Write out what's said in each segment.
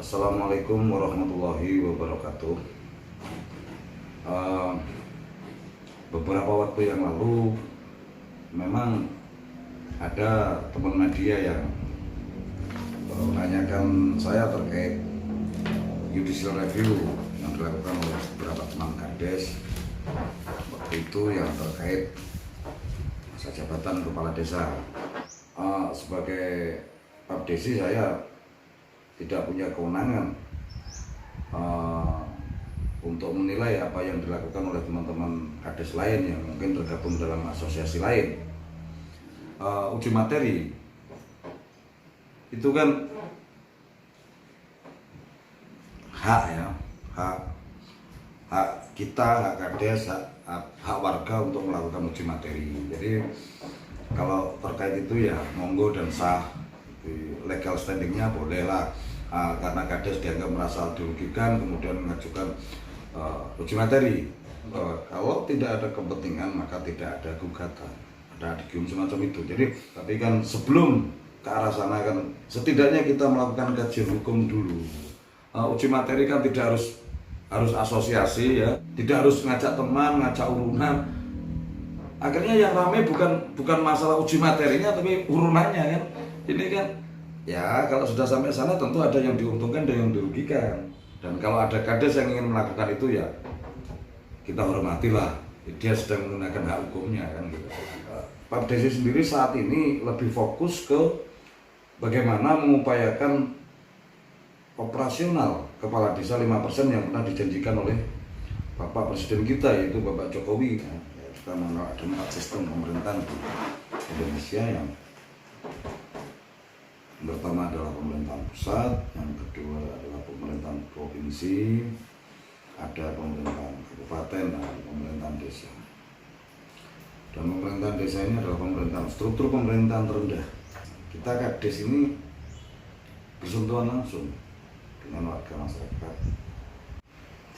Assalamualaikum warahmatullahi wabarakatuh. Beberapa waktu yang lalu memang ada teman media yang menanyakan saya terkait judicial review yang dilakukan oleh beberapa teman Kades waktu itu yang terkait masa jabatan kepala desa. Sebagai Papdesi saya tidak punya kewenangan untuk menilai apa yang dilakukan oleh teman-teman Kades lain yang mungkin tergabung dalam asosiasi lain. Uji materi itu kan hak ya, hak kita, hak Kades, hak warga untuk melakukan uji materi. Jadi kalau terkait itu ya monggo dan sah, legal standingnya bolehlah. Karena Kades dianggap merasa dirugikan kemudian mengajukan uji materi. Kalau tidak ada kepentingan maka tidak ada gugatan, ada adigium semacam itu. Jadi tapi kan sebelum ke arah sana kan setidaknya kita melakukan kajian hukum dulu. Uji materi kan tidak harus asosiasi ya, tidak harus ngajak teman, ngajak urunan. Akhirnya yang ramai bukan masalah uji materinya tapi urunannya kan. Ini kan ya kalau sudah sampai sana tentu ada yang diuntungkan dan yang dirugikan. Dan kalau ada Kades yang ingin melakukan itu ya kita hormatilah, dia sedang menggunakan hak hukumnya kan gitu. Papdesi sendiri saat ini lebih fokus ke bagaimana mengupayakan operasional kepala desa 5% yang pernah dijanjikan oleh Bapak Presiden kita yaitu Bapak Jokowi. Kita mengenal ada 4 sistem pemerintahan di Indonesia yang pertama adalah pemerintahan pusat, yang kedua adalah pemerintahan provinsi, ada pemerintahan kabupaten, dan pemerintahan desa. Dan pemerintahan desa ini adalah pemerintahan struktur pemerintahan terendah. Kita Kades ini bersentuhan langsung dengan warga masyarakat,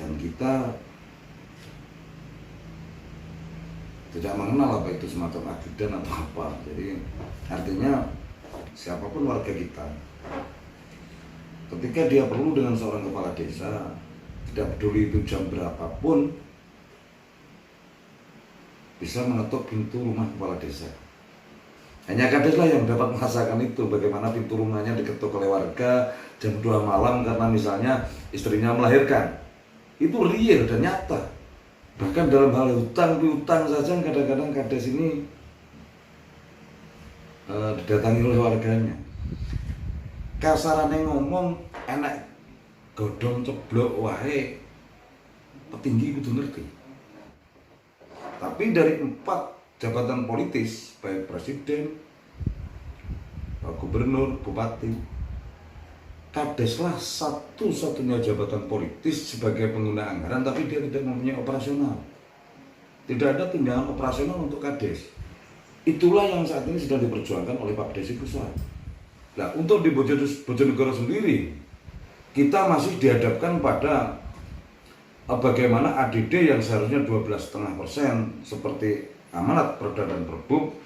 dan kita tidak mengenal apa itu semacam ajudan atau apa. Jadi artinya siapapun warga kita, ketika dia perlu dengan seorang kepala desa, tidak peduli itu jam berapapun, bisa mengetuk pintu rumah kepala desa. Hanya Kades lah yang dapat merasakan itu, bagaimana pintu rumahnya diketuk oleh warga jam 2 malam karena misalnya istrinya melahirkan. Itu real dan nyata. Bahkan dalam hal hutang piutang saja kadang-kadang Kades ini didatangi oleh warganya. Kasarane ngomong enak godhong ceblok wae petinggi kudu ngerti. Tapi dari 4 jabatan politis baik presiden, gubernur, bupati, Kadeslah satu-satunya jabatan politis sebagai pengguna anggaran tapi dia tidak mempunyai operasional. Tidak ada tindakan operasional untuk Kades. Itulah yang saat ini sedang diperjuangkan oleh Papdesi pusat. Nah, untuk di Bojonegoro sendiri, kita masih dihadapkan pada bagaimana ADD yang seharusnya 12,5% seperti amanat Perda dan Perbuk,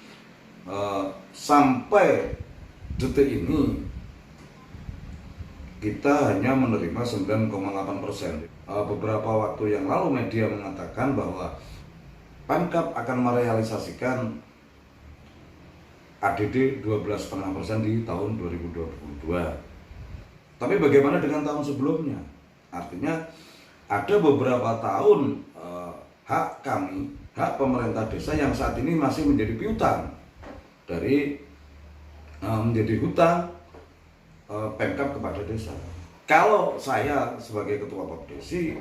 sampai detik ini kita hanya menerima 9,8%. Beberapa waktu yang lalu media mengatakan bahwa Pemkab akan merealisasikan ADD 12,5% di tahun 2022. Tapi bagaimana dengan tahun sebelumnya? Artinya ada beberapa tahun hak kami, hak pemerintah desa yang saat ini masih menjadi piutang dari menjadi hutang Pemkab kepada desa. Kalau saya sebagai ketua Papdesi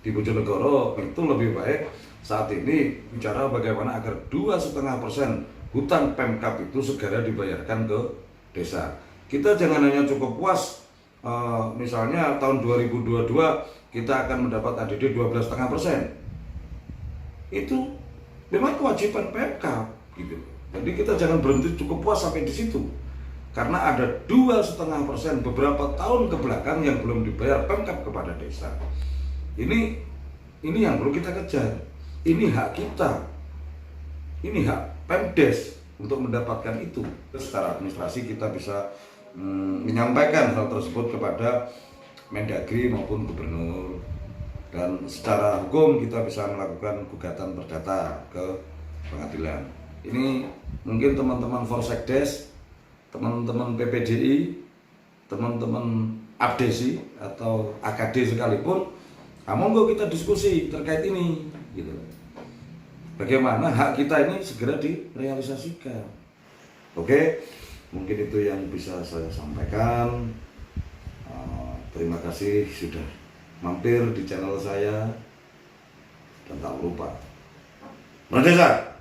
di Bojonegoro itu lebih baik saat ini bicara bagaimana agar 2,5% hutang Pemkab itu segera dibayarkan ke desa. Kita jangan hanya cukup puas misalnya tahun 2022 kita akan mendapat ADD 12,5%. Itu memang kewajiban Pemkab gitu. Jadi kita jangan berhenti cukup puas sampai di situ. Karena ada 2,5% beberapa tahun ke belakang yang belum dibayar Pemkab kepada desa. Ini yang perlu kita kejar. Ini hak kita. Ini hak Pemdes untuk mendapatkan itu. Secara administrasi kita bisa menyampaikan hal tersebut kepada Mendagri maupun gubernur, dan secara hukum kita bisa melakukan gugatan perdata ke pengadilan. Ini mungkin teman-teman Forsekdes, teman-teman PPDI, teman-teman Abdesi atau AKD sekalipun, monggo kita diskusi terkait ini gitu. Bagaimana hak kita ini segera direalisasikan. Oke, mungkin itu yang bisa saya sampaikan. Terima kasih sudah mampir di channel saya, dan tak lupa Merdeka!